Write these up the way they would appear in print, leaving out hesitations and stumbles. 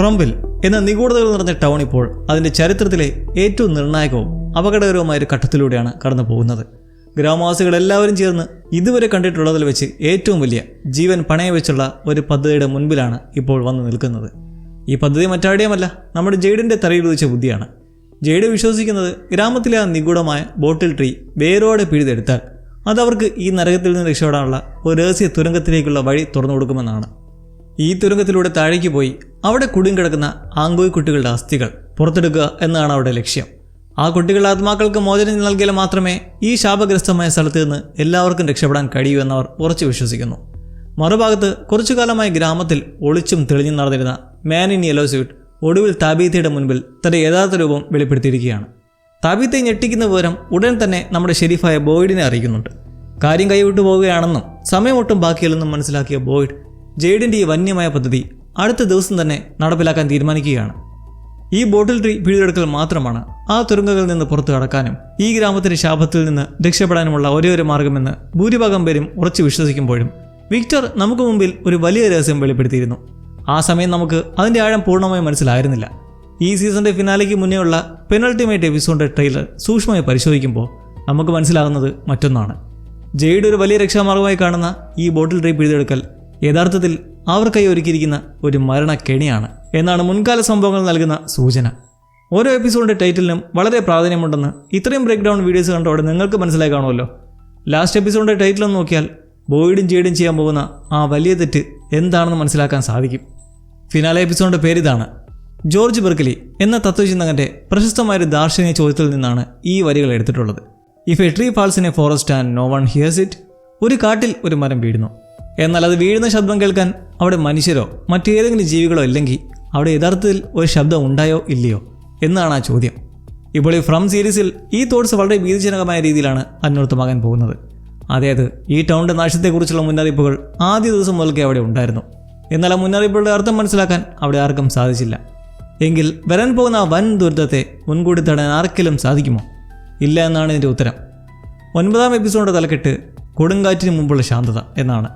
ഫ്രംവിൽ എന്ന നിഗൂഢതകൾ നിറഞ്ഞ ടൗൺ ഇപ്പോൾ അതിൻ്റെ ചരിത്രത്തിലെ ഏറ്റവും നിർണായകവും അപകടകരവുമായ ഒരു ഘട്ടത്തിലൂടെയാണ് കടന്നു പോകുന്നത്. ഗ്രാമവാസികൾ എല്ലാവരും ചേർന്ന് ഇതുവരെ കണ്ടിട്ടുള്ളതിൽ വെച്ച് ഏറ്റവും വലിയ ജീവൻ പണയം വെച്ചുള്ള ഒരു പദ്ധതിയുടെ മുൻപിലാണ് ഇപ്പോൾ വന്നു നിൽക്കുന്നത്. ഈ പദ്ധതി മറ്റാടെയുമല്ല, നമ്മുടെ ജെയ്ഡിൻ്റെ തലയിൽ ഉദിച്ച ബുദ്ധിയാണ്. ജെയ്ഡ് വിശ്വസിക്കുന്നത് ഗ്രാമത്തിലെ ആ നിഗൂഢമായ ബോട്ടിൽ ട്രീ വേരോടെ പിഴുതെടുത്താൽ അതവർക്ക് ഈ നരകത്തിൽ നിന്ന് രക്ഷപ്പെടാനുള്ള ഒരു രഹസ്യ തുരങ്കത്തിലേക്കുള്ള വഴി തുറന്നു കൊടുക്കുമെന്നാണ്. ഈ തുരങ്കത്തിലൂടെ താഴേക്ക് പോയി അവിടെ കുടുങ്ങിക്കിടക്കുന്ന ആങ്കോയ് കുട്ടികളുടെ അസ്ഥികൾ പുറത്തെടുക്കുക എന്നാണ് അവരുടെ ലക്ഷ്യം. ആ കുട്ടികളുടെ ആത്മാക്കൾക്ക് മോചനം നൽകിയാൽ മാത്രമേ ഈ ശാപഗ്രസ്തമായ സ്ഥലത്ത് നിന്ന് എല്ലാവർക്കും രക്ഷപ്പെടാൻ കഴിയൂ എന്നവർ ഉറച്ചു വിശ്വസിക്കുന്നു. മറുഭാഗത്ത് കുറച്ചു കാലമായി ഗ്രാമത്തിൽ ഒളിച്ചും തെളിഞ്ഞും നടന്നിരുന്ന മാൻ ഇൻ യെല്ലോ സ്യൂട്ട് ഒടുവിൽ താബീത്തയുടെ മുൻപിൽ തന്റെ യഥാർത്ഥ രൂപം വെളിപ്പെടുത്തിയിരിക്കുകയാണ്. താബീത്തയെ ഞെട്ടിക്കുന്ന വിവരം ഉടൻ തന്നെ നമ്മുടെ ഷെരീഫായ ബോയ്ഡിനെ അറിയിക്കുന്നുണ്ട്. കാര്യം കൈവിട്ടു പോവുകയാണെന്നും സമയമൊട്ടും ബാക്കിയല്ലെന്നും മനസ്സിലാക്കിയ ബോയ്ഡ് ജെയ്ഡിൻ്റെ ഈ വന്യമായ പദ്ധതി അടുത്ത ദിവസം തന്നെ നടപ്പിലാക്കാൻ തീരുമാനിക്കുകയാണ്. ഈ ബോട്ടിൽ ട്രീ പിഴുതെടുക്കൽ മാത്രമാണ് ആ തുരങ്കങ്ങളിൽ നിന്ന് പുറത്തു കടക്കാനും ഈ ഗ്രാമത്തിന്റെ ശാപത്തിൽ നിന്ന് രക്ഷപ്പെടാനുമുള്ള ഒരേ മാർഗമെന്ന് ഭൂരിഭാഗം പേരും ഉറച്ചു വിശ്വസിക്കുമ്പോഴും വിക്ടർ നമുക്ക് മുമ്പിൽ ഒരു വലിയ രഹസ്യം വെളിപ്പെടുത്തിയിരുന്നു. ആ സമയം നമുക്ക് അതിൻ്റെ ആഴം പൂർണ്ണമായും മനസ്സിലായിരുന്നില്ല. ഈ സീസണിൻ്റെ ഫിനാലേക്ക് മുന്നേയുള്ള പെനൾട്ടിമേറ്റ് എപ്പിസോഡിൻ്റെ ട്രെയിലർ സൂക്ഷ്മമായി പരിശോധിക്കുമ്പോൾ നമുക്ക് മനസ്സിലാകുന്നത് മറ്റൊന്നാണ്. ജെയ്ഡ് ഒരു വലിയ രക്ഷാമാർഗമായി കാണുന്ന ഈ ബോട്ടിൽ ട്രീ പിഴുതെടുക്കൽ യഥാർത്ഥത്തിൽ അവർക്കായി ഒരുക്കിയിരിക്കുന്ന ഒരു മരണക്കെണിയാണ് എന്നാണ് മുൻകാല സംഭവങ്ങൾ നൽകുന്ന സൂചന. ഓരോ എപ്പിസോഡിൻ്റെ ടൈറ്റിലിനും വളരെ പ്രാധാന്യമുണ്ടെന്ന് ഇത്രയും ബ്രേക്ക് ഡൗൺ വീഡിയോസ് കണ്ടോടെ നിങ്ങൾക്ക് മനസ്സിലായി കാണുമല്ലോ. ലാസ്റ്റ് എപ്പിസോഡിൻ്റെ ടൈറ്റിലൊന്ന് നോക്കിയാൽ ബോയ്ഡും ജെയ്ഡും ചെയ്യാൻ പോകുന്ന ആ വലിയ തെറ്റ് എന്താണെന്ന് മനസ്സിലാക്കാൻ സാധിക്കും. ഫിനാലെ എപ്പിസോഡിൻ്റെ പേരിതാണ്. ജോർജ് ബെർക്കലി എന്ന തത്വചിന്തകൻ്റെ പ്രശസ്തമായൊരു ദാർശനിക ചോദ്യത്തിൽ നിന്നാണ് ഈ വരികൾ എടുത്തിട്ടുള്ളത്. If a tree falls in a forest and no one hears it, ഒരു കാട്ടിൽ ഒരു മരം വീഴുന്നു, എന്നാൽ അത് വീഴുന്ന ശബ്ദം കേൾക്കാൻ അവിടെ മനുഷ്യരോ മറ്റേതെങ്കിലും ജീവികളോ ഇല്ലെങ്കിൽ അവിടെ യഥാർത്ഥത്തിൽ ഒരു ശബ്ദം ഉണ്ടായോ ഇല്ലയോ എന്നാണ് ആ ചോദ്യം. ഇപ്പോൾ ഈ ഫ്രം സീരീസിൽ ഈ തോട്ട്സ് വളരെ ഭീതിജനകമായ രീതിയിലാണ് അന്വർത്ഥമാകാൻ പോകുന്നത്. അതായത് ഈ ടൗണിൻ്റെ നാശത്തെക്കുറിച്ചുള്ള മുന്നറിയിപ്പുകൾ ആദ്യ ദിവസം മുതൽക്കേ അവിടെ ഉണ്ടായിരുന്നു. എന്നാൽ ആ മുന്നറിയിപ്പുകളുടെ അർത്ഥം മനസ്സിലാക്കാൻ അവിടെ ആർക്കും സാധിച്ചില്ല. എങ്കിൽ വരാൻ പോകുന്ന ആ വൻ ദുരിതത്തെ മുൻകൂട്ടി തടയാൻ ആർക്കെങ്കിലും സാധിക്കുമോ? ഇല്ല എന്നാണ് ഇതിൻ്റെ ഉത്തരം. 9ാം എപ്പിസോഡിൻ്റെ തലക്കെട്ട് കൊടുങ്കാറ്റിന് മുമ്പുള്ള ശാന്തത എന്നാണ്.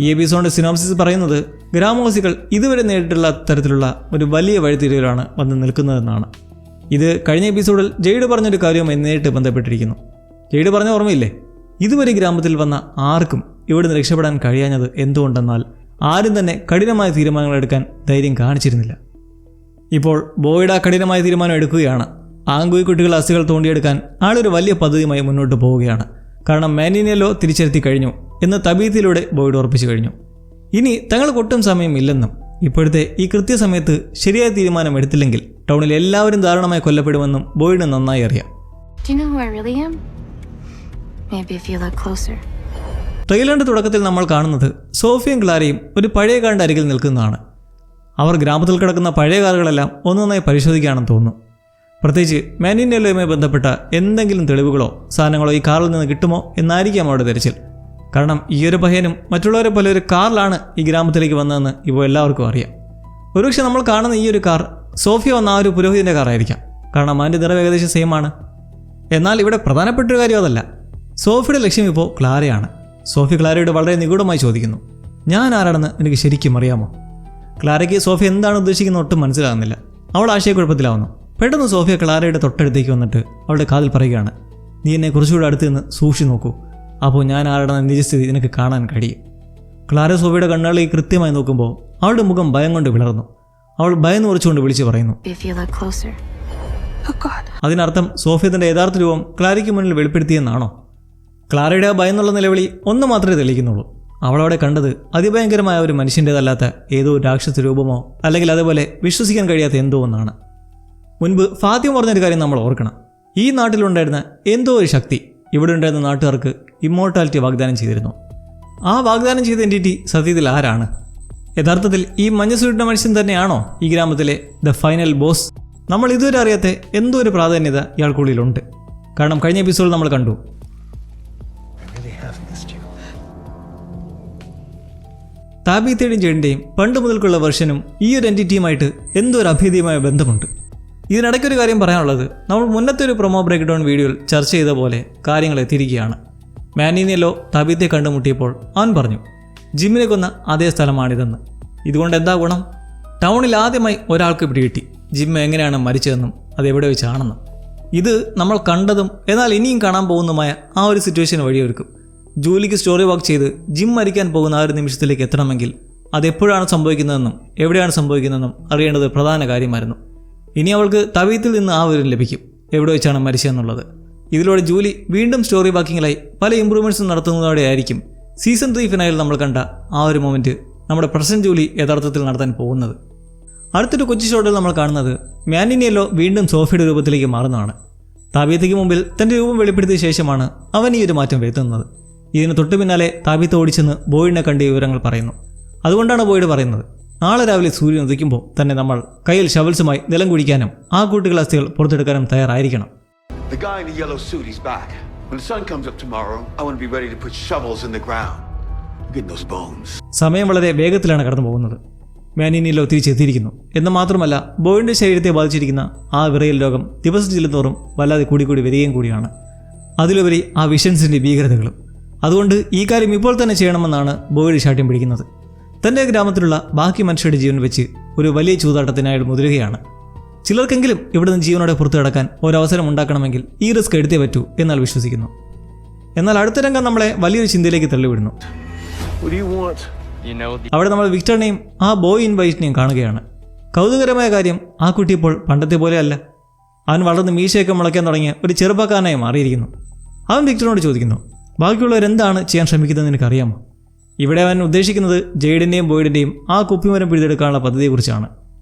ഈ എപ്പിസോഡിൻ്റെ സിനോപ്സിസ് പറയുന്നത് ഗ്രാമവാസികൾ ഇതുവരെ നേരിട്ടുള്ള തരത്തിലുള്ള ഒരു വലിയ വഴിത്തിരിവിലാണ് വന്ന് നിൽക്കുന്നതെന്നാണ്. ഇത് കഴിഞ്ഞ എപ്പിസോഡിൽ ജെയ്ഡ് പറഞ്ഞൊരു കാര്യവുമായി നേരിട്ട് ബന്ധപ്പെട്ടിരിക്കുന്നു. ജെയ്ഡ് പറഞ്ഞ ഓർമ്മയില്ലേ, ഇതുവരെ ഗ്രാമത്തിൽ വന്ന ആർക്കും ഇവിടുന്ന് രക്ഷപ്പെടാൻ കഴിയാഞ്ഞത് എന്തുകൊണ്ടെന്നാൽ ആരും തന്നെ കഠിനമായ തീരുമാനങ്ങൾ എടുക്കാൻ ധൈര്യം കാണിച്ചിരുന്നില്ല. ഇപ്പോൾ ബോയ്ഡ് ആ കഠിനമായ തീരുമാനം എടുക്കുകയാണ്. ആങ്കോയ് കുട്ടികൾ അസ്ഥികൾ തോണ്ടിയെടുക്കാൻ ആളൊരു വലിയ പദ്ധതിയുമായി മുന്നോട്ട് പോവുകയാണ്. കാരണം മാൻ ഇൻ യെല്ലോ തിരിച്ചെത്തി കഴിഞ്ഞു എന്ന് തബീത്തിലൂടെ ബോയ്ഡ് ഉറപ്പിച്ചു കഴിഞ്ഞു. ഇനി തങ്ങൾക്ക് ഒട്ടും സമയമില്ലെന്നും ഇപ്പോഴത്തെ ഈ കൃത്യസമയത്ത് ശരിയായ തീരുമാനം എടുത്തില്ലെങ്കിൽ ടൗണിൽ എല്ലാവരും ദാരുണമായി കൊല്ലപ്പെടുമെന്നും ബോയ്ഡിന് നന്നായി അറിയാം. ട്രെയിലറിന്റെ തുടക്കത്തിൽ നമ്മൾ കാണുന്നത് സോഫിയും ക്ലാരയും ഒരു പഴയ കാറിന്റെ അരികിൽ നിൽക്കുന്നതാണ്. അവർ ഗ്രാമത്തിൽ കിടക്കുന്ന പഴയ കാറുകളെല്ലാം ഒന്നൊന്നായി പരിശോധിക്കുകയാണെന്ന് തോന്നുന്നു. പ്രത്യേകിച്ച് മാൻ ഇൻ യെല്ലോയുമായി ബന്ധപ്പെട്ട എന്തെങ്കിലും തെളിവുകളോ സാധനങ്ങളോ ഈ കാറിൽ നിന്ന് കിട്ടുമോ എന്നായിരിക്കാം അവരുടെ തിരച്ചിൽ. കാരണം ഈ ഒരു പയ്യനും മറ്റുള്ളവരെ പോലെ ഒരു കാറിലാണ് ഈ ഗ്രാമത്തിലേക്ക് വന്നതെന്ന് ഇപ്പോൾ എല്ലാവർക്കും അറിയാം. ഒരുപക്ഷെ നമ്മൾ കാണുന്ന ഈ ഒരു കാർ സോഫിയ വന്ന ആ ഒരു പുരോഹിതൻ്റെ കാറായിരിക്കാം. കാരണം അതിൻ്റെ നിറം ഏകദേശം സെയിം ആണ്. എന്നാൽ ഇവിടെ പ്രധാനപ്പെട്ട ഒരു കാര്യം അതല്ല. സോഫിയുടെ ലക്ഷ്യം ഇപ്പോൾ ക്ലാരയാണ്. സോഫി ക്ലാരയോട് വളരെ നിഗൂഢമായി ചോദിക്കുന്നു, ഞാൻ ആരാണെന്ന് എനിക്ക് ശരിക്കും അറിയാമോ? ക്ലാരയ്ക്ക് സോഫി എന്താണ് ഉദ്ദേശിക്കുന്നത് ഒട്ടും മനസ്സിലാകുന്നില്ല. അവൾ ആശയക്കുഴപ്പത്തിലാവുന്നു. പെട്ടെന്ന് സോഫിയ ക്ലാരയുടെ തൊട്ടടുത്തേക്ക് വന്നിട്ട് അവളുടെ കാതിൽ പറയുകയാണ്, നീ എന്നെ കുറച്ചുകൂടെ അടുത്ത് നിന്ന് സൂക്ഷിച്ചു നോക്കൂ, അപ്പോൾ ഞാൻ ആരാണെന്ന നിജസ്ഥിതി നിനക്ക് കാണാൻ കഴിയും. ക്ലാര സോഫിയുടെ കണ്ണുകളിലേക്ക് കൃത്യമായി നോക്കുമ്പോൾ അവളുടെ മുഖം ഭയം കൊണ്ട് വിളർന്നു. അവൾ ഭയം ഉറച്ചുകൊണ്ട് വിളിച്ചു പറയുന്നു. അതിനർത്ഥം സോഫിയ തൻ്റെ യഥാർത്ഥ രൂപം ക്ലാരയ്ക്ക് മുന്നിൽ വെളിപ്പെടുത്തിയെന്നാണോ? ക്ലാരയുടെ ആ ഭയം എന്നുള്ള നിലവിളി ഒന്ന് മാത്രമേ തെളിയിക്കുന്നുള്ളൂ. അവളവിടെ കണ്ടത് അതിഭയങ്കരമായ ഒരു മനുഷ്യൻ്റേതല്ലാത്ത ഏതോ രാക്ഷസ രൂപമോ അല്ലെങ്കിൽ അതുപോലെ വിശ്വസിക്കാൻ കഴിയാത്ത എന്തോ ഒന്നാണ്. മുൻപ് ഫാത്തിമ പറഞ്ഞൊരു കാര്യം നമ്മൾ ഓർക്കണം. ഈ നാട്ടിലുണ്ടായിരുന്ന എന്തോ ഒരു ശക്തി ഇവിടെ ഉണ്ടായിരുന്ന നാട്ടുകാർക്ക് ഇമ്മോർട്ടാലിറ്റി വാഗ്ദാനം ചെയ്തിരുന്നു. ആ വാഗ്ദാനം ചെയ്ത എൻറ്റിറ്റി സത്യത്തിൽ ആരാണ്? യഥാർത്ഥത്തിൽ ഈ മഞ്ഞ സൂട്ടിൻ്റെ മനുഷ്യൻ തന്നെയാണോ ഈ ഗ്രാമത്തിലെ ദ ഫൈനൽ ബോസ്? നമ്മൾ ഇതുവരെ അറിയാത്ത എന്തോ ഒരു പ്രാധാന്യത ഇയാൾക്കുള്ളിലുണ്ട്. കാരണം കഴിഞ്ഞ എപ്പിസോഡിൽ നമ്മൾ കണ്ടു താബീത്തയുടെയും ജെയ്ഡിൻ്റെയും പണ്ട് മുതൽക്കുള്ള വെർഷനും ഈ ഒരു എൻറ്റിറ്റിയുമായിട്ട് എന്തോ ഒരു അഭേദ്യമായ ബന്ധമുണ്ട്. ഇതിനിടയ്ക്കൊരു കാര്യം പറയാനുള്ളത്, നമ്മൾ മുന്നത്തെ ഒരു പ്രൊമോ ബ്രേക്ക് ഡൗൺ വീഡിയോയിൽ ചർച്ച ചെയ്ത പോലെ കാര്യങ്ങൾ എത്തിയിരിക്കുകയാണ്. മാൻ ഇൻ യെല്ലോ താബീത്തയെ കണ്ടുമുട്ടിയപ്പോൾ അവൻ പറഞ്ഞു ജിമ്മിനെ കൊന്ന അതേ സ്ഥലമാണിതെന്ന്. ഇതുകൊണ്ട് എന്താ ഗുണം? ടൗണിൽ ആദ്യമായി ഒരാൾക്ക് പിടികിട്ടി ജിം എങ്ങനെയാണ് മരിച്ചതെന്നും അതെവിടെ വെച്ചാണെന്നും. ഇത് നമ്മൾ കണ്ടതും എന്നാൽ ഇനിയും കാണാൻ പോകുന്നതുമായ ആ ഒരു സിറ്റുവേഷന് വഴിയൊരുക്കും. ജൂലിക്ക് സ്റ്റോറി വർക്ക് ചെയ്ത് ജിം മരിക്കാൻ പോകുന്ന ആ ഒരു നിമിഷത്തിലേക്ക് എത്തണമെങ്കിൽ അതെപ്പോഴാണ് സംഭവിക്കുന്നതെന്നും എവിടെയാണ് സംഭവിക്കുന്നതെന്നും അറിയേണ്ടത് പ്രധാന കാര്യമായിരുന്നു. ഇനി അവൾക്ക് തവീത്തിൽ നിന്ന് ആ വിവരം ലഭിക്കും എവിടെ വെച്ചാണ് മരിച്ചതെന്നുള്ളത്. ഇതിലൂടെ ജൂലി വീണ്ടും സ്റ്റോറി വാക്കിങ്ങിലായി പല ഇമ്പ്രൂവ്മെൻറ്റ്സും നടത്തുന്നതോടെ ആയിരിക്കും സീസൺ 3 ഫിനാലിൽ നമ്മൾ കണ്ട ആ ഒരു മൊമെൻറ്റ് നമ്മുടെ പ്രസന്റ് ജൂലി യഥാർത്ഥത്തിൽ നടത്താൻ പോകുന്നത്. അടുത്തൊരു കൊച്ചു ഷോട്ടിൽ നമ്മൾ കാണുന്നത് മാനിനിയല്ലോ വീണ്ടും സോഫിയുടെ രൂപത്തിലേക്ക് മാറുന്നതാണ്. താബീത്തയ്ക്ക് മുമ്പിൽ തൻ്റെ രൂപം വെളിപ്പെടുത്തിയ ശേഷമാണ് അവൻ ഈ ഒരു മാറ്റം വരുത്തുന്നത്. ഇതിന് തൊട്ടു പിന്നാലെ താബീത്ത ഓടിച്ചെന്ന് ബോയിഡിനെ കണ്ട വിവരങ്ങൾ പറയുന്നു. അതുകൊണ്ടാണ് ബോയിഡ് പറയുന്നത് നാളെ രാവിലെ സൂര്യൻ ഉദിക്കുമ്പോൾ തന്നെ നമ്മൾ കയ്യിൽ ഷവൽസുമായി നിലം കുഴിക്കാനും ആ കൂട്ടുകൾ അസ്ഥികൾ പുറത്തെടുക്കാനും തയ്യാറായിരിക്കണം. The guy in the yellow suit, he's back. When the sun comes up tomorrow, I want to be ready to put shovels in the ground. Get those bones. സമയം വളരെ വേഗത്തിലാണ് കടന്നു പോകുന്നത്. മാനിനിയല്ലോ തിരിച്ചെത്തിയിരിക്കുന്നു എന്ന് മാത്രമല്ല ബോയിഡിന്റെ ശരീരത്തെ ബാധിച്ചിരിക്കുന്ന ആ വിറയൽ രോഗം ദിവസം ചെല്ലുന്നതോറും വല്ലാതെ കൂടി വരികയും കൂടിയാണ്. അതിലുപരി ആ വിഷൻസിന്റെ ഭീകരതകളും. അതുകൊണ്ട് ഈ കാര്യം ഇപ്പോൾ തന്നെ ചെയ്യണമെന്നാണ് ബോയിഡ് ശാഠ്യം പിടിക്കുന്നത്. തൻ്റെ ഗ്രാമത്തിലുള്ള ബാക്കി മനുഷ്യരുടെ ജീവൻ വെച്ച് ഒരു വലിയ ചൂതാട്ടത്തിനായി മുതിരുകയാണ്. ചിലർക്കെങ്കിലും ഇവിടുന്ന് ജീവനോടെ പുറത്തു കിടക്കാൻ ഒരവസരം ഉണ്ടാക്കണമെങ്കിൽ ഈ റിസ്ക് എടുത്തേ പറ്റൂ എന്നാൽ വിശ്വസിക്കുന്നു. എന്നാൽ അടുത്ത രംഗം നമ്മളെ വലിയൊരു ചിന്തയിലേക്ക് തള്ളിവിടുന്നു. അവിടെ നമ്മൾ വിക്ടറിനെയും ആ ബോയ് ഇൻ വൈറ്റിനെയും കാണുകയാണ്. കൗതുകരമായ കാര്യം ആ കുട്ടി ഇപ്പോൾ പണ്ടത്തെ പോലെയല്ല. അവൻ വളർന്ന് മീശയൊക്കെ മുളയ്ക്കാൻ തുടങ്ങിയ ഒരു ചെറുപ്പക്കാരനായി മാറിയിരിക്കുന്നു. അവൻ വിക്ടറിനോട് ചോദിക്കുന്നു, ബാക്കിയുള്ളവരെന്താണ് ചെയ്യാൻ ശ്രമിക്കുന്നതെന്ന് എനിക്കറിയാമോ? ഇവിടെ അവൻ ഉദ്ദേശിക്കുന്നത് ജെയ്ഡിൻ്റെയും ബോയിഡിൻ്റെയും ആ കുപ്പിമരം പിഴുതെടുക്കാനുള്ള പദ്ധതിയെക്കുറിച്ചാണ്.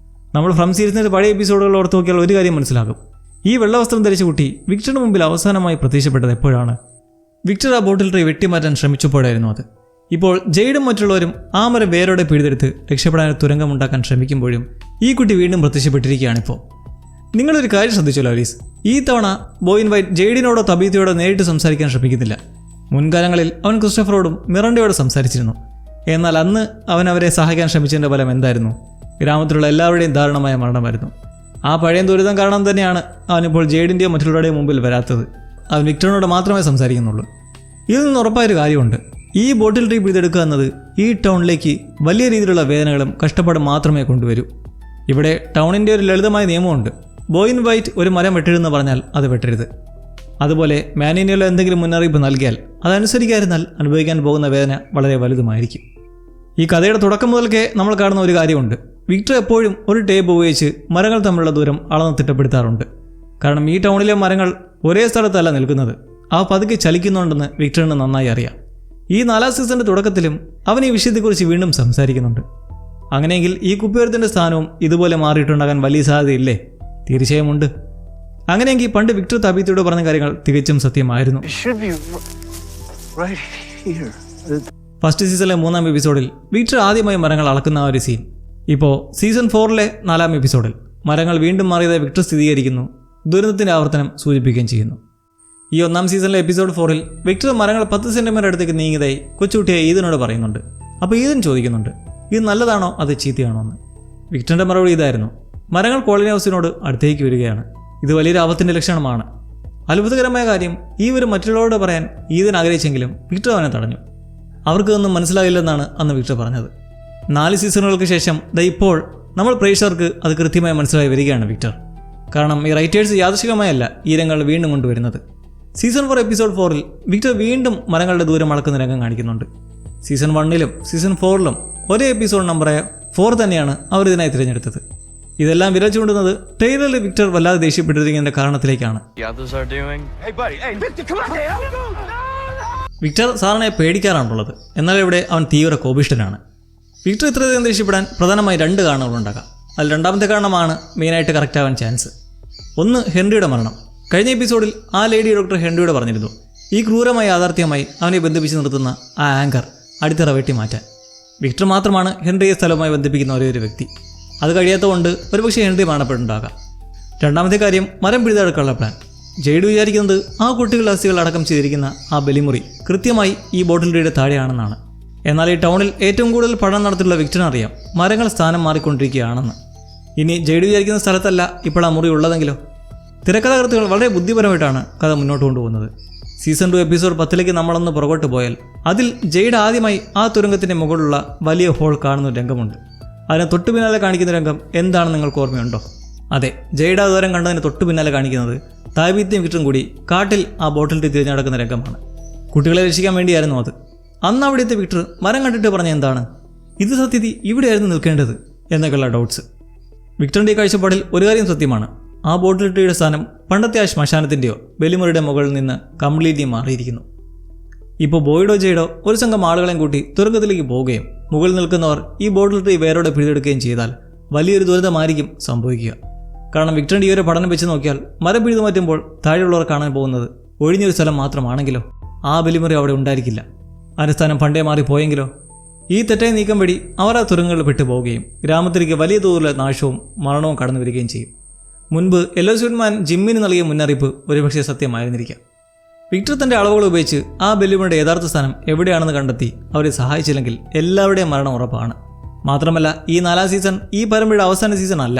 നമ്മൾ ഫ്രം സീരീസിൻ്റെ പഴയ എപ്പിസോഡുകൾ ഓർത്ത് നോക്കിയാൽ ഒരു കാര്യം മനസ്സിലാകും. ഈ വെള്ളവസ്ത്രം ധരിച്ച കുട്ടി വിക്ടറിന് മുമ്പിൽ അവസാനമായി പ്രത്യക്ഷപ്പെട്ടത് എപ്പോഴാണ്? വിക്ടർ ആ ബോട്ടിൽ ട്രീ വെട്ടിമാറ്റാൻ ശ്രമിച്ചപ്പോഴായിരുന്നു അത്. ഇപ്പോൾ ജെയ്ഡും മറ്റുള്ളവരും ആ മരം വേരോടെ പിഴുതെടുത്ത് രക്ഷപ്പെടാൻ തുരങ്കമുണ്ടാക്കാൻ ശ്രമിക്കുമ്പോഴും ഈ കുട്ടി വീണ്ടും പ്രത്യക്ഷപ്പെട്ടിരിക്കുകയാണിപ്പോൾ. നിങ്ങളൊരു കാര്യം ശ്രദ്ധിച്ചല്ലോ അലീസ്, ഈ തവണ ബോയ് ഇൻ വൈറ്റ് ജെയ്ഡിനോടോ തബീത്തയോടോ നേരിട്ട് സംസാരിക്കാൻ ശ്രമിക്കുന്നില്ല. മുൻകാലങ്ങളിൽ അവൻ ക്രിസ്റ്റഫറോടും മിറണ്ടയോടും സംസാരിച്ചിരുന്നു. എന്നാൽ അന്ന് അവൻ അവരെ സഹായിക്കാൻ ശ്രമിച്ചതിൻ്റെ ഫലം എന്തായിരുന്നു? ഗ്രാമത്തിലുള്ള എല്ലാവരുടെയും ദാരുണമായ മരണമായിരുന്നു. ആ പഴയ ദുരിതം കാരണം തന്നെയാണ് അവനിപ്പോൾ ജെയ്ഡിൻ്റെയോ മറ്റുള്ളവരുടെയും മുമ്പിൽ വരാത്തത്. അവൻ വിക്ടറിനോട് മാത്രമേ സംസാരിക്കുന്നുള്ളൂ. ഇതിൽ നിന്ന് ഉറപ്പായൊരു കാര്യമുണ്ട്, ഈ ബോട്ടിൽ ട്രീ പിഴുതെടുക്കുക എന്നത് ഈ ടൗണിലേക്ക് വലിയ രീതിയിലുള്ള വേദനകളും കഷ്ടപ്പാടും മാത്രമേ കൊണ്ടുവരൂ. ഇവിടെ ടൗണിൻ്റെ ഒരു ലളിതമായ നിയമമുണ്ട്. ബോയ് ഇൻ വൈറ്റ് ഒരു മരം വെട്ടരുതെന്ന് പറഞ്ഞാൽ അത് വെട്ടരുത്. അതുപോലെ മാനിനിയല്ലോ എന്തെങ്കിലും മുന്നറിയിപ്പ് നൽകിയാൽ അതനുസരിക്കാതിരുന്നാൽ അനുഭവിക്കാൻ പോകുന്ന വേദന വളരെ വലുതുമായിരിക്കും. ഈ കഥയുടെ തുടക്കം മുതൽക്കേ നമ്മൾ കാണുന്ന ഒരു കാര്യമുണ്ട്. വിക്ടർ എപ്പോഴും ഒരു ടേപ്പ് ഉപയോഗിച്ച് മരങ്ങൾ തമ്മിലുള്ള ദൂരം അളന്ന് തിട്ടപ്പെടുത്താറുണ്ട്. കാരണം ഈ ടൗണിലെ മരങ്ങൾ ഒരേ സ്ഥലത്തല്ല നിൽക്കുന്നത്, അവ പതുക്കെ ചലിക്കുന്നുണ്ടെന്ന് വിക്ടറിന് നന്നായി അറിയാം. ഈ 4ാം സീസണിൻ്റെ തുടക്കത്തിലും അവൻ ഈ വിഷയത്തെക്കുറിച്ച് വീണ്ടും സംസാരിക്കുന്നുണ്ട്. അങ്ങനെയെങ്കിൽ ഈ കുപ്പിവരത്തിൻ്റെ സ്ഥാനവും ഇതുപോലെ മാറിയിട്ടുണ്ടാകാൻ വലിയ സാധ്യതയില്ലേ? തീർച്ചയായും ഉണ്ട്. അങ്ങനെയെങ്കിൽ പണ്ട് വിക്ടർ തബീത്തയോട് പറഞ്ഞ കാര്യങ്ങൾ തികച്ചും സത്യമായിരുന്നു. ഫസ്റ്റ് സീസണിലെ 3ാം എപ്പിസോഡിൽ വിക്ടർ ആദ്യമായി മരങ്ങൾ അളക്കുന്ന ആ ഒരു സീൻ ഇപ്പോൾ സീസൺ 4ലെ 4ാം എപ്പിസോഡിൽ മരങ്ങൾ വീണ്ടും മാറിയതായി വിക്ടർ സ്ഥിരീകരിക്കുന്നു, ദുരന്തത്തിൻ്റെ ആവർത്തനം സൂചിപ്പിക്കുകയും ചെയ്യുന്നു. ഈ 1ാം സീസണിലെ എപ്പിസോഡ് 4ൽ വിക്ടർ മരങ്ങൾ 10 സെൻറ്റിമീറ്റർ അടുത്തേക്ക് നീങ്ങിയതായി കൊച്ചുകുട്ടിയെ ഈദനോട് പറയുന്നുണ്ട്. അപ്പോൾ ഈദൻ ചോദിക്കുന്നുണ്ട്, ഇത് നല്ലതാണോ അത് ചീത്തയാണോ എന്ന്. വിക്ടറിൻ്റെ മറുപടി ഇതായിരുന്നു, മരങ്ങൾ കോളനി ഹൗസിനോട് അടുത്തേക്ക് വരികയാണ്, ഇത് വലിയൊരു ആപത്തിൻ്റെ ലക്ഷണമാണ്. അത്ഭുതകരമായ കാര്യം, ഈ ഒരു മറ്റുള്ളവരോട് പറയാൻ ഈദൻ ആഗ്രഹിച്ചെങ്കിലും വിക്ടർ അവനെ തടഞ്ഞു. അവർക്കൊന്നും മനസ്സിലാകില്ലെന്നാണ് അന്ന് വിക്ടർ പറഞ്ഞത്. 4 സീസണുകൾക്ക് ശേഷം ഇപ്പോൾ നമ്മൾ പ്രേക്ഷകർക്ക് അത് കൃത്യമായി മനസ്സിലായി വരികയാണ് വിക്ടർ. കാരണം ഈ റൈറ്റേഴ്സ് യാദൃശികമായല്ല ഈ രംഗങ്ങൾ വീണ്ടും കൊണ്ടുവരുന്നത്. സീസൺ 4 എപ്പിസോഡ് 4ൽ വിക്ടർ വീണ്ടും മരങ്ങളുടെ ദൂരം അളക്കുന്ന രംഗം കാണിക്കുന്നുണ്ട്. സീസൺ 1ലും സീസൺ 4ലും ഒരേ എപ്പിസോഡ് നമ്പറായ 4 തന്നെയാണ് അവർ ഇതിനായി തിരഞ്ഞെടുത്തത്. ഇതെല്ലാം വിരൽ ചൂണ്ടുന്നത് ട്രെയിലറിൽ വിക്ടർ വല്ലാതെ ദേഷ്യപ്പെട്ടിരിക്കുന്നതിന്റെ കാരണത്തിലേക്കാണ്. വിക്ടർ സാറിനെ പേടിക്കാറാണുള്ളത്, എന്നാൽ ഇവിടെ അവൻ തീവ്ര കോപിഷ്ഠനാണ്. വിക്ടർ ഇത്രയധികം ദേഷ്യപ്പെടാൻ പ്രധാനമായി 2 കാരണങ്ങളുണ്ടാകാം. അതിൽ രണ്ടാമത്തെ കാരണമാണ് മെയിനായിട്ട് കറക്റ്റ് ആവാൻ ചാൻസ്. ഒന്ന്, ഹെൻറിയുടെ മരണം. കഴിഞ്ഞ എപ്പിസോഡിൽ ആ ലേഡി ഡോക്ടർ ഹെൻറിയോട് പറഞ്ഞിരുന്നു ഈ ക്രൂരമായ യാഥാർത്ഥ്യമായി അവനെ ബന്ധിപ്പിച്ച് നിർത്തുന്ന ആ ആങ്കർ അടിത്തറ വെട്ടി മാറ്റാൻ. വിക്ടർ മാത്രമാണ് ഹെൻറിയെ സ്ഥലവുമായി ബന്ധിപ്പിക്കുന്ന ഒരേ ഒരു വ്യക്തി. അത് കഴിയാത്തതുകൊണ്ട് ഒരുപക്ഷെ ഹെൻറി മരണപ്പെട്ടുണ്ടാകാം. രണ്ടാമത്തെ കാര്യം, മരം പിഴുതെടുക്കാനുള്ള പ്ലാൻ. ജെയ്ഡ് വിചാരിക്കുന്നത് ആ കുട്ടികളുടെ അസ്ഥികൾ അടക്കം ചെയ്തിരിക്കുന്ന ആ ബലിമുറി കൃത്യമായി ഈ ബോട്ടിൽ ട്രീയുടെ താഴെയാണെന്നാണ്. എന്നാൽ ഈ ടൗണിൽ ഏറ്റവും കൂടുതൽ പഠനം നടത്തിയുള്ള വിക്ടറിനറിയാം മരങ്ങൾ സ്ഥാനം മാറിക്കൊണ്ടിരിക്കുകയാണെന്ന്. ഇനി ജെയ്ഡ് വിചാരിക്കുന്ന സ്ഥലത്തല്ല ഇപ്പോൾ ആ മുറി ഉള്ളതെങ്കിലോ? തിരക്കഥാകൃത്തുകൾ വളരെ ബുദ്ധിപരമായിട്ടാണ് കഥ മുന്നോട്ട് കൊണ്ടുപോകുന്നത്. സീസൺ 2 എപ്പിസോഡ് 10ലേക്ക് നമ്മളൊന്ന് പുറകോട്ട് പോയാൽ അതിൽ ജെയ്ഡ് ആദ്യമായി ആ തുരങ്കത്തിൻ്റെ മുകളിലുള്ള വലിയ ഹോൾ കാണുന്ന രംഗമുണ്ട്. അതിന് തൊട്ടു പിന്നാലെ കാണിക്കുന്ന രംഗം എന്താണെന്ന് നിങ്ങൾക്ക് ഓർമ്മയുണ്ടോ? അതെ, ജയ്ഡ ദൂരം കണ്ടതിന് തൊട്ടു പിന്നാലെ കാണിക്കുന്നത് താബീത്തയും വിക്ടറും കൂടി കാട്ടിൽ ആ ബോട്ടിലിട്ട് തിരിഞ്ഞു നടക്കുന്ന രംഗമാണ്. കുട്ടികളെ രക്ഷിക്കാൻ വേണ്ടിയായിരുന്നു അത്. അന്ന് അവിടുത്തെ വിക്ടർ മരം കണ്ടിട്ട് പറഞ്ഞ എന്താണ്, ഇത് സത്യത്തിൽ ഇവിടെയായിരുന്നു നിൽക്കേണ്ടത് എന്നൊക്കെയുള്ള ഡൗട്ട്സ്. വിക്ടറിൻ്റെ കാഴ്ചപ്പാടിൽ ഒരു കാര്യം സത്യമാണ്, ആ ബോട്ടിലിട്ടയുടെ സ്ഥാനം പണ്ടത്തെ ആ ശ്മശാനത്തിൻ്റെയോ ബലിമുറിയുടെ മുകളിൽ നിന്ന് കംപ്ലീറ്റ്ലി മാറിയിരിക്കുന്നു. ഇപ്പോൾ ബോയ്ഡോ ജയ്ഡോ ഒരു സംഘം ആളുകളെയും കൂട്ടി തുരങ്കത്തിലേക്ക് പോവുകയും മുകളിൽ നിൽക്കുന്നവർ ഈ ബോട്ടിലിട്ട് വേരോടെ പിഴുതെടുക്കുകയും ചെയ്താൽ വലിയൊരു ദുരിതമായിരിക്കും സംഭവിക്കുക. കാരണം വിക്ടറിൻ്റെ ഈ ഒരു പഠനം വെച്ച് നോക്കിയാൽ മരം പിഴുതു മാറ്റുമ്പോൾ താഴെയുള്ളവർ കാണാൻ പോകുന്നത് ഒഴിഞ്ഞൊരു സ്ഥലം മാത്രമാണെങ്കിലോ ആ ബലിമുറി അവിടെ ഉണ്ടായിരിക്കില്ല. അടിസ്ഥാനം പണ്ടേ മാറിപ്പോയെങ്കിലോ? ഈ തെറ്റായി നീക്കം വഴി അവർ ആ തുരങ്കങ്ങളിൽ പെട്ടുപോവുകയും ഗ്രാമത്തിലേക്ക് വലിയ തോതിലുള്ള നാശവും മരണവും കടന്നു വരികയും ചെയ്യും. മുൻപ് യെല്ലോ സ്യൂട്ട്മാൻ ജിമ്മിന് നൽകിയ മുന്നറിയിപ്പ് ഒരുപക്ഷെ സത്യമായിരുന്നിരിക്കാം. വിക്ടർ തൻ്റെ അളവുകൾ ഉപയോഗിച്ച് ആ ബലിമുറിയുടെ യഥാർത്ഥ സ്ഥാനം എവിടെയാണെന്ന് കണ്ടെത്തി അവരെ സഹായിച്ചില്ലെങ്കിൽ എല്ലാവരുടെയും മരണം ഉറപ്പാണ്. മാത്രമല്ല, ഈ 4ാം സീസൺ ഈ പരമ്പരയുടെ അവസാന സീസൺ അല്ല.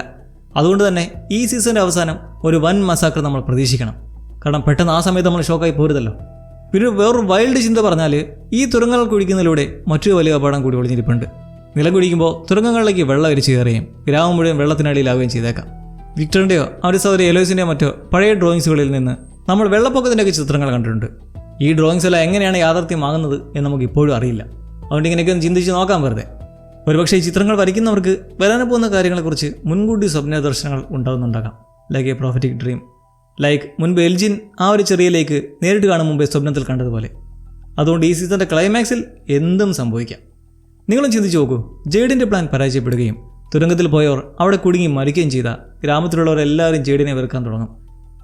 അതുകൊണ്ട് തന്നെ ഈ സീസണിൻ്റെ അവസാനം ഒരു വൻ മസാക്കർ നമ്മൾ പ്രതീക്ഷിക്കണം. കാരണം പെട്ടെന്ന് ആ സമയത്ത് നമ്മൾ ഷോക്കായി പോരുതല്ലോ. പിന്നെ വേറൊരു വൈൽഡ് ചിന്ത പറഞ്ഞാൽ, ഈ തുരങ്കങ്ങൾ കുഴിക്കുന്നതിലൂടെ മറ്റൊരു വലിയ അപകടം കൂടി ഒളിഞ്ഞിരിപ്പുണ്ട്. നിലം കുഴിക്കുമ്പോൾ തുരങ്കങ്ങളിലേക്ക് വെള്ളം അരിച്ചു കയറുകയും ഗ്രാമം മുഴുവൻ വെള്ളത്തിനടിയിലാവുകയും ചെയ്തേക്കാം. വിക്ടറിൻ്റെയോ അവരുടെ സഹോദരി എലോയ്സിൻ്റെയോ മറ്റോ പഴയ ഡ്രോയിങ്സുകളിൽ നിന്ന് നമ്മൾ വെള്ളപ്പൊക്കത്തിൻ്റെയൊക്കെ ചിത്രങ്ങൾ കണ്ടിട്ടുണ്ട്. ഈ ഡ്രോയിങ്സ് എല്ലാം എങ്ങനെയാണ് യാഥാർത്ഥ്യമാകുന്നത് എന്ന് നമുക്ക് ഇപ്പോഴും അറിയില്ല. അതുകൊണ്ട് ഇങ്ങനെയൊക്കെ ഒന്ന് ചിന്തിച്ച് നോക്കാൻ വെറുതെ. ഒരുപക്ഷെ ഈ ചിത്രങ്ങൾ വരയ്ക്കുന്നവർക്ക് വരാൻ പോകുന്ന കാര്യങ്ങളെക്കുറിച്ച് മുൻകൂട്ടി സ്വപ്ന ദർശനങ്ങൾ ഉണ്ടാകുന്നുണ്ടാകാം. Like a prophetic dream. Like മുൻപ് എൽജിൻ ആ ഒരു ചെറിയ ലേക്ക് നേരിട്ട് കാണും മുമ്പേ സ്വപ്നത്തിൽ കണ്ടതുപോലെ. അതുകൊണ്ട് ഈ സീസണിൻ്റെ ക്ലൈമാക്സിൽ എന്തും സംഭവിക്കാം. നിങ്ങളും ചിന്തിച്ച് നോക്കൂ, ജെയ്ഡിൻ്റെ പ്ലാൻ പരാജയപ്പെടുകയും തുരങ്കത്തിൽ പോയവർ അവിടെ കുടുങ്ങി മരിക്കുകയും ചെയ്ത ഗ്രാമത്തിലുള്ളവരെല്ലാവരും ജെയ്ഡിനെ വെറുക്കാൻ തുടങ്ങും.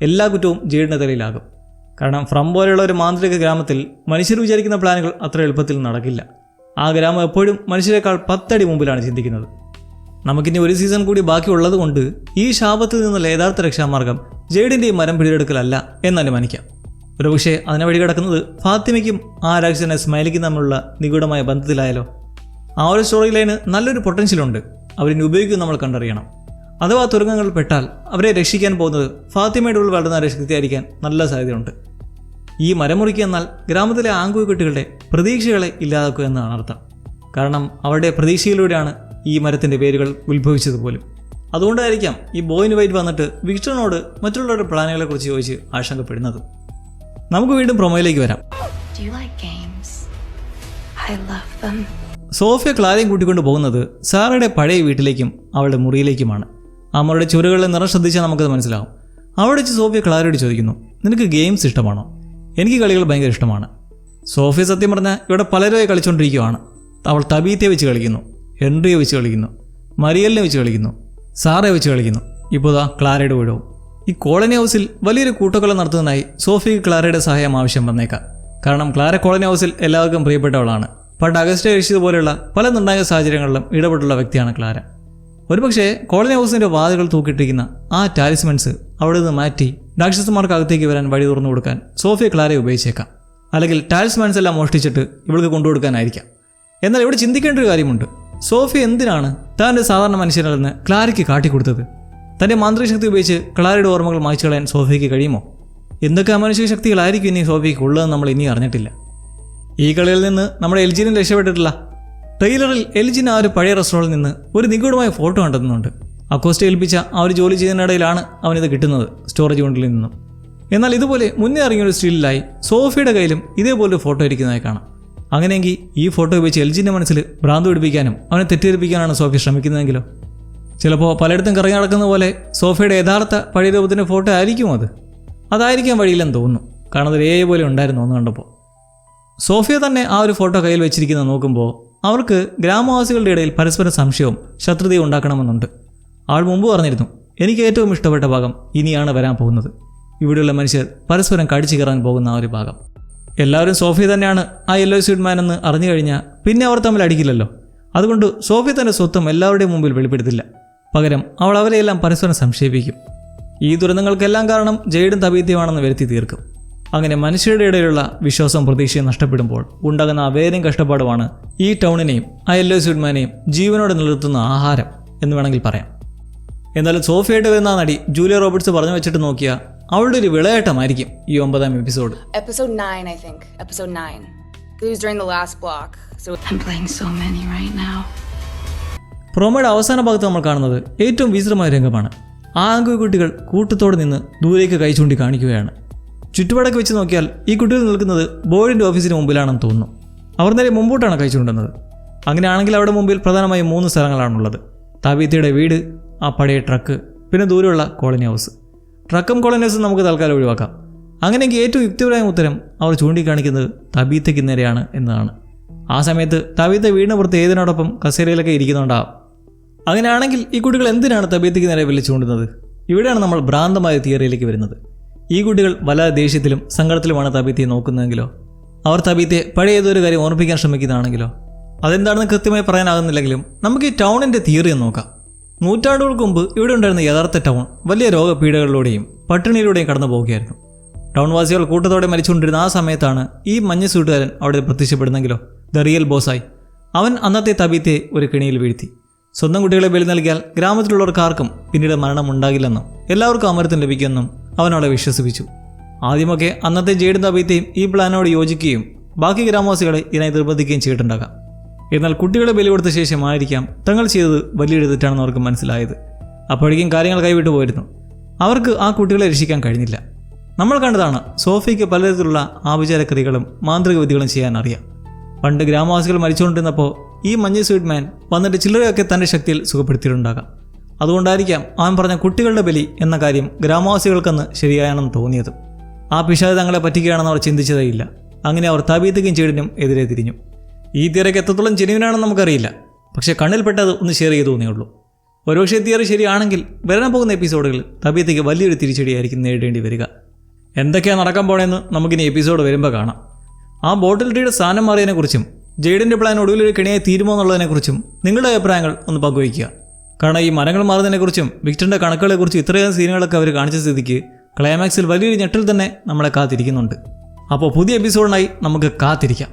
എല്ലാ കുറ്റവും ജെയ്ഡിൻ്റെ തലയിലാകും. കാരണം ഫ്രം പോലെയുള്ള ഒരു മാന്ത്രിക ഗ്രാമത്തിൽ മനുഷ്യർ വിചാരിക്കുന്ന പ്ലാനുകൾ അത്ര എളുപ്പത്തിൽ നടക്കില്ല. ആ ഗ്രാമം എപ്പോഴും മനുഷ്യരെക്കാൾ 10 അടി മുമ്പിലാണ് ചിന്തിക്കുന്നത്. നമുക്കിനി ഒരു സീസൺ കൂടി ബാക്കിയുള്ളത് കൊണ്ട് ഈ ശാപത്തിൽ നിന്നുള്ള യഥാർത്ഥ രക്ഷാമാർഗം ജെയ്ഡിൻ്റെ ഈ മരം പിടിയെടുക്കലല്ല എന്നനുമാനിക്കാം. ഒരുപക്ഷെ അതിനെ വഴി കിടക്കുന്നത് ഫാത്തിമയ്ക്കും ആ രാക്ഷസനെ സ്മൈലിക്കും തമ്മിലുള്ള നിഗൂഢമായ ബന്ധത്തിലായാലോ? ആ ഒരു സ്റ്റോറി ലൈന് നല്ലൊരു പൊട്ടൻഷ്യലുണ്ട്. അവരിനി ഉപയോഗിക്കും നമ്മൾ കണ്ടറിയണം. അഥവാ തുരങ്കങ്ങളിൽ പെട്ടാൽ അവരെ രക്ഷിക്കാൻ പോകുന്നത് ഫാത്തിമയുടെ ഉള്ളിൽ വളർന്ന ശക്തിയായിരിക്കാൻ നല്ല സാധ്യതയുണ്ട്. ഈ മരമുറിക്കുക എന്നാൽ ഗ്രാമത്തിലെ ആൺകുട്ടികളുടെ പ്രതീക്ഷകളെ ഇല്ലാതാക്കുക എന്നാണ് അർത്ഥം. കാരണം അവരുടെ പ്രതീക്ഷയിലൂടെയാണ് ഈ മരത്തിൻ്റെ വേരുകൾ ഉത്ഭവിച്ചതുപോലും. അതുകൊണ്ടായിരിക്കാം ഈ ബോയിന് വൈറ്റ് വന്നിട്ട് വിക്ടറിനോട് മറ്റുള്ളവരുടെ പ്ലാനുകളെക്കുറിച്ച് ചോദിച്ച് ആശങ്കപ്പെടുന്നത്. നമുക്ക് വീണ്ടും പ്രൊമോയിലേക്ക് വരാം. സോഫിയ ക്ലാരയും കൂട്ടിക്കൊണ്ട് പോകുന്നത് സാറയുടെ പഴയ വീട്ടിലേക്കും അവളുടെ മുറിയിലേക്കുമാണ്. ആ മുറിയുടെ ചുവരുകളിലെ നിറം ശ്രദ്ധിച്ചാൽ നമുക്കത് മനസ്സിലാവും. അവിടെ വെച്ച് സോഫിയ ക്ലാരയോട് ചോദിക്കുന്നു, നിനക്ക് ഗെയിംസ് ഇഷ്ടമാണോ? എനിക്ക് കളികൾ ഭയങ്കര ഇഷ്ടമാണ്. സോഫിയ സത്യം പറഞ്ഞാൽ ഇവിടെ പലരുമായി കളിച്ചുകൊണ്ടിരിക്കുകയാണ്. അവൾ തബീത്തയെ വെച്ച് കളിക്കുന്നു, ഹെൻറിയെ വെച്ച് കളിക്കുന്നു, മരിയലിനെ വെച്ച് കളിക്കുന്നു, സാറയെ വെച്ച് കളിക്കുന്നു. ഇപ്പോൾ ദാ ക്ലാരയുടെ വീടവും. ഈ കോളനി ഹൗസിൽ വലിയൊരു കൂട്ടക്കൊല നടത്തുന്നതിനായി സോഫിയക്ക് ക്ലാരയുടെ സഹായം ആവശ്യം വന്നേക്കാം. കാരണം ക്ലാര കോളനി ഹൗസിൽ എല്ലാവർക്കും പ്രിയപ്പെട്ടവളാണ്. പണ്ട് അഗസ്റ്റ രക്ഷിച്ചതുപോലെയുള്ള പല നിർണായക സാഹചര്യങ്ങളിലും ഇടപെട്ടുള്ള വ്യക്തിയാണ് ക്ലാര. ഒരുപക്ഷെ കോളനി ഹൗസിൻ്റെ വാതിലുകൾ തൂക്കിയിട്ടിരിക്കുന്ന ആ ടാലിസ്മെൻസ് അവിടെ നിന്ന് മാറ്റി രാക്ഷസന്മാർക്ക് അകത്തേക്ക് വരാൻ വഴി തുറന്നു കൊടുക്കാൻ സോഫിയ ക്ലാരയെ ഉപയോഗിച്ചേക്കാം. അല്ലെങ്കിൽ ടാലിസ്മെൻസ് എല്ലാം മോഷ്ടിച്ചിട്ട് ഇവൾക്ക് കൊണ്ടുകൊടുക്കാനായിരിക്കാം. എന്നാൽ ഇവിടെ ചിന്തിക്കേണ്ട ഒരു കാര്യമുണ്ട്. സോഫിയ എന്തിനാണ് താൻ്റെ സാധാരണ മനുഷ്യനല്ലെന്ന് ക്ലാരയ്ക്ക് കാട്ടിക്കൊടുത്തത്? തൻ്റെ മാന്ത്രിക ശക്തി ഉപയോഗിച്ച് ക്ലാരയുടെ ഓർമ്മകൾ മായ്ച്ചു കളയാൻ സോഫിയയ്ക്ക് കഴിയുമോ? എന്തൊക്കെ അമാനുഷിക ശക്തികളായിരിക്കും ഇനി സോഫിയയ്ക്ക് ഉള്ളതെന്ന് നമ്മൾ ഇനി അറിഞ്ഞിട്ടില്ല. ഈ കളിയിൽ നിന്ന് നമ്മുടെ എൽജിനും രക്ഷപ്പെട്ടിട്ടില്ല. ട്രെയിലറിൽ എൽജിൻ ആ ഒരു പഴയ റെസ്റ്റോറൻറ്റിൽ നിന്ന് ഒരു നിഗൂഢമായ ഫോട്ടോ കണ്ടെത്തുന്നുണ്ട്. അക്കോസ്റ്റ ഏൽപ്പിച്ച ആ ഒരു ജോലി ചെയ്യുന്നതിനിടയിലാണ് അവനിത് കിട്ടുന്നത്, സ്റ്റോറേജ് യൂണിറ്റിൽ നിന്നും. എന്നാൽ ഇതുപോലെ മുന്നേ ഇറങ്ങിയൊരു സ്റ്റിലിലായി സോഫിയയുടെ കയ്യിലും ഇതേപോലൊരു ഫോട്ടോ ഇരിക്കുന്നതായി കാണാം. അങ്ങനെയെങ്കിൽ ഈ ഫോട്ടോ ഉപയോഗിച്ച് എൽജിൻ്റെ മനസ്സിൽ ഭ്രാന്ത് പിടിപ്പിക്കാനും അവനെ തെറ്റിദ്ധരിപ്പിക്കാനാണ് സോഫിയ ശ്രമിക്കുന്നതെങ്കിലോ? ചിലപ്പോൾ പലയിടത്തും കറങ്ങി നടക്കുന്ന പോലെ സോഫിയയുടെ യഥാർത്ഥ പഴയ രൂപത്തിൻ്റെ ഫോട്ടോ ആയിരിക്കും അത്. അതായിരിക്കാൻ വഴിയില്ലെന്ന് തോന്നുന്നു. കാരണം അത് പോലെ ഉണ്ടായിരുന്നു ഒന്ന് കണ്ടപ്പോൾ. സോഫിയ തന്നെ ആ ഒരു ഫോട്ടോ കയ്യിൽ വെച്ചിരിക്കുന്നത് നോക്കുമ്പോൾ അവർക്ക് ഗ്രാമവാസികളുടെ ഇടയിൽ പരസ്പരം സംശയവും ശത്രുതയും ഉണ്ടാക്കണമെന്നുണ്ട്. ആൾ മുമ്പ് പറഞ്ഞിരുന്നു, എനിക്ക് ഏറ്റവും ഇഷ്ടപ്പെട്ട ഭാഗം ഇനിയാണ് വരാൻ പോകുന്നത്. ഇവിടെയുള്ള മനുഷ്യർ പരസ്പരം കടിച്ചു കയറാൻ പോകുന്ന ആ ഒരു ഭാഗം. എല്ലാവരും സോഫിയ തന്നെയാണ് ആ യെല്ലോ സ്യൂട്ട്മാൻ എന്ന് അറിഞ്ഞു കഴിഞ്ഞാൽ പിന്നെ അവർ തമ്മിൽ അടിക്കില്ലല്ലോ. അതുകൊണ്ട് സോഫിയ തൻ്റെ സ്വത്വം എല്ലാവരുടെയും മുമ്പിൽ വെളിപ്പെടുത്തില്ല. പകരം അവൾ അവരെയെല്ലാം പരസ്പരം സംശയിപ്പിക്കും. ഈ ദുരന്തങ്ങൾക്കെല്ലാം കാരണം ജെയ്ഡും തബീത്തയുമാണെന്ന് വരുത്തി തീർക്കും. അങ്ങനെ മനുഷ്യരുടെ ഇടയിലുള്ള വിശ്വാസവും പ്രതീക്ഷയും നഷ്ടപ്പെടുമ്പോൾ ഉണ്ടാകുന്ന അവേരെയും കഷ്ടപ്പാടുമാണ് ഈ ടൗണിനെയും ആ യെല്ലോ സ്യൂട്ട്മാനെയും ജീവനോടെ നിലനിർത്തുന്ന ആഹാരം എന്ന് വേണമെങ്കിൽ പറയാം. എന്നാലും സോഫിയായിട്ട് വരുന്ന നടി ജൂലിയ റോബർട്ട്സ് പറഞ്ഞു വെച്ചിട്ട് നോക്കിയാൽ അവളുടെ ഒരു വിളയാട്ടമായിരിക്കും ഈ 9ാം episode. Episode 9, I think. Episode 9. It was during the last block. So I'm playing so many right now. പ്രൊമോയുടെ അവസാന ഭാഗത്ത് നമ്മൾ കാണുന്നത് ഏറ്റവും വിചിത്രമായ രംഗമാണ്. ആ ആൺകുട്ടികൾ കൂട്ടത്തോടെ നിന്ന് ദൂരേക്ക് കൈ ചൂണ്ടി കാണിക്കുകയാണ്. ചുറ്റുപാടൊക്കെ വെച്ച് നോക്കിയാൽ ഈ കുട്ടികൾ നിൽക്കുന്നത് ബോർഡിൻ്റെ ഓഫീസിന് മുമ്പിലാണെന്ന് തോന്നുന്നു. അവർ നേരെ മുമ്പോട്ടാണ് കൈ ചൂണ്ടുന്നത്. അങ്ങനെയാണെങ്കിൽ അവിടെ മുമ്പിൽ പ്രധാനമായും 3 സ്ഥലങ്ങളാണുള്ളത്. താബീത്തയുടെ വീട്, ആ പഴയ ട്രക്ക്, പിന്നെ ദൂരെയുള്ള കോളനി ഹൗസ്. ട്രക്കും കോളനി ഹൗസും നമുക്ക് തൽക്കാലം ഒഴിവാക്കാം. അങ്ങനെയെങ്കിൽ ഏറ്റവും യുക്തിപരമായ ഉത്തരം അവർ ചൂണ്ടിക്കാണിക്കുന്നത് തബീത്തയ്ക്ക് നേരെയാണ് എന്നതാണ്. ആ സമയത്ത് തബീത്ത വീടിന് പുറത്ത് ഏതിനോടൊപ്പം കസേരയിലൊക്കെ ഇരിക്കുന്നുണ്ടാവും. അങ്ങനെയാണെങ്കിൽ ഈ കുട്ടികൾ എന്തിനാണ് തബീത്തയ്ക്ക് നേരെ വിളിച്ചു ചൂണ്ടുന്നത്? ഇവിടെയാണ് നമ്മൾ ഭ്രാന്തമായ തിയറിയിലേക്ക് വരുന്നത്. ഈ കുട്ടികൾ വല്ലാതെ ദേഷ്യത്തിലും സങ്കടത്തിലുമാണ് തബീത്തയെ നോക്കുന്നതെങ്കിലോ, അവർ തബീത്തയെ പഴയ ഏതൊരു കാര്യം ഓർമ്മിപ്പിക്കാൻ ശ്രമിക്കുന്നതാണെങ്കിലോ, അതെന്താണെന്ന് കൃത്യമായി പറയാനാകുന്നില്ലെങ്കിലും നമുക്ക് ഈ ടൗണിൻ്റെ തിയറി ഒന്ന് നോക്കാം. നൂറ്റാണ്ടുകൾക്ക് മുമ്പ് ഇവിടെ ഉണ്ടായിരുന്ന യഥാർത്ഥ ടൗൺ വലിയ രോഗപീഠകളിലൂടെയും പട്ടിണിയിലൂടെയും കടന്നു പോവുകയായിരുന്നു. ടൗൺ വാസികൾ കൂട്ടത്തോടെ മരിച്ചുകൊണ്ടിരുന്ന ആ സമയത്താണ് ഈ മഞ്ഞ സൂട്ടുകാരൻ അവിടെ പ്രത്യക്ഷപ്പെടുന്നെങ്കിലോ, ദ റിയൽ ബോസായി. അവൻ അന്നത്തെ തബീത്തയെ ഒരു കെണിയിൽ വീഴ്ത്തി. സ്വന്തം കുട്ടികളെ ബലി നൽകിയാൽ ഗ്രാമത്തിലുള്ളവർക്ക് ആർക്കും പിന്നീട് മരണം ഉണ്ടാകില്ലെന്നും എല്ലാവർക്കും അമരത്വം ലഭിക്കുമെന്നും അവൻ അവിടെ വിശ്വസിപ്പിച്ചു. ആദ്യമൊക്കെ അന്നത്തെ ജെയ്ഡും തബീത്തയും ഈ പ്ലാനോട് യോജിക്കുകയും ബാക്കി ഗ്രാമവാസികളെ ഇതിനായി നിർബന്ധിക്കുകയും ചെയ്തിട്ടുണ്ടാകാം. എന്നാൽ കുട്ടികളെ ബലി കൊടുത്ത ശേഷമായിരിക്കാം തങ്ങൾ ചെയ്തത് വലിയൊരു തെറ്റാണെന്ന് അവർക്ക് മനസ്സിലായത്. അപ്പോഴേക്കും കാര്യങ്ങൾ കൈവിട്ടു പോയിരുന്നു. അവർക്ക് ആ കുട്ടികളെ രക്ഷിക്കാൻ കഴിഞ്ഞില്ല. നമ്മൾ കണ്ടതാണ് സോഫിക്ക് പലതരത്തിലുള്ള ആഭിചാരക്രിയകളും മാന്ത്രിക വിദ്യകളും ചെയ്യാൻ അറിയാം. പണ്ട് ഗ്രാമവാസികൾ മരിച്ചുകൊണ്ടിരുന്നപ്പോൾ ഈ മഞ്ഞ സ്വീറ്റ് മാൻ വന്നിട്ട് ചില്ലറയൊക്കെ തൻ്റെ ശക്തിയിൽ സുഖപ്പെടുത്തിയിട്ടുണ്ടാകാം. അതുകൊണ്ടായിരിക്കാം അവൻ പറഞ്ഞ കുട്ടികളുടെ ബലി എന്ന കാര്യം ഗ്രാമവാസികൾക്കെന്ന് ശരിയാണെന്ന് തോന്നിയത്. ആ പിശാച് തങ്ങളെ പറ്റിക്കുകയാണെന്ന് അവർ ചിന്തിച്ചതേയില്ല. അങ്ങനെ അവർ തബീത്തയ്ക്കും ജെയ്ഡിനും എതിരെ തിരിഞ്ഞു. ഈ തിയറിക്ക് എത്രത്തോളം ജെന്യുവിനാണെന്ന് നമുക്കറിയില്ല. പക്ഷേ കണ്ണിൽപ്പെട്ടത് ഒന്ന് ഷെയർ ചെയ്തു തോന്നിയേ ഉള്ളൂ. ഒരുപക്ഷെ തിയറി ശരിയാണെങ്കിൽ വരാൻ പോകുന്ന എപ്പിസോഡുകളിൽ തബീത്തയ്ക്ക് വലിയൊരു തിരിച്ചടിയായിരിക്കും നേരിടേണ്ടി വരിക. എന്തൊക്കെയാണ് നടക്കാൻ പോണെന്ന് നമുക്കിനി എപ്പിസോഡ് വരുമ്പോൾ കാണാം. ആ ബോട്ടിൽ ടീയുടെ സ്ഥാനം മാറിയതിനെക്കുറിച്ചും ജെയ്ഡിൻ്റെ പ്ലാൻ ഒടുവിലൊരു കെണിയായി തീരുമോ എന്നുള്ളതിനെക്കുറിച്ചും നിങ്ങളുടെ അഭിപ്രായങ്ങൾ ഒന്ന് പങ്കുവയ്ക്കുക. കാരണം ഈ മരങ്ങൾ മാറുന്നതിനെക്കുറിച്ചും വിക്ടറിൻ്റെ കണക്കുകളെക്കുറിച്ചും ഇത്രയും സീനുകളൊക്കെ അവർ കാണിച്ച സ്ഥിതിക്ക് ക്ലൈമാക്സിൽ വലിയൊരു ഞെട്ടൽ തന്നെ നമ്മളെ കാത്തിരിക്കുന്നുണ്ട്. അപ്പോൾ പുതിയ എപ്പിസോഡിനായി നമുക്ക് കാത്തിരിക്കാം.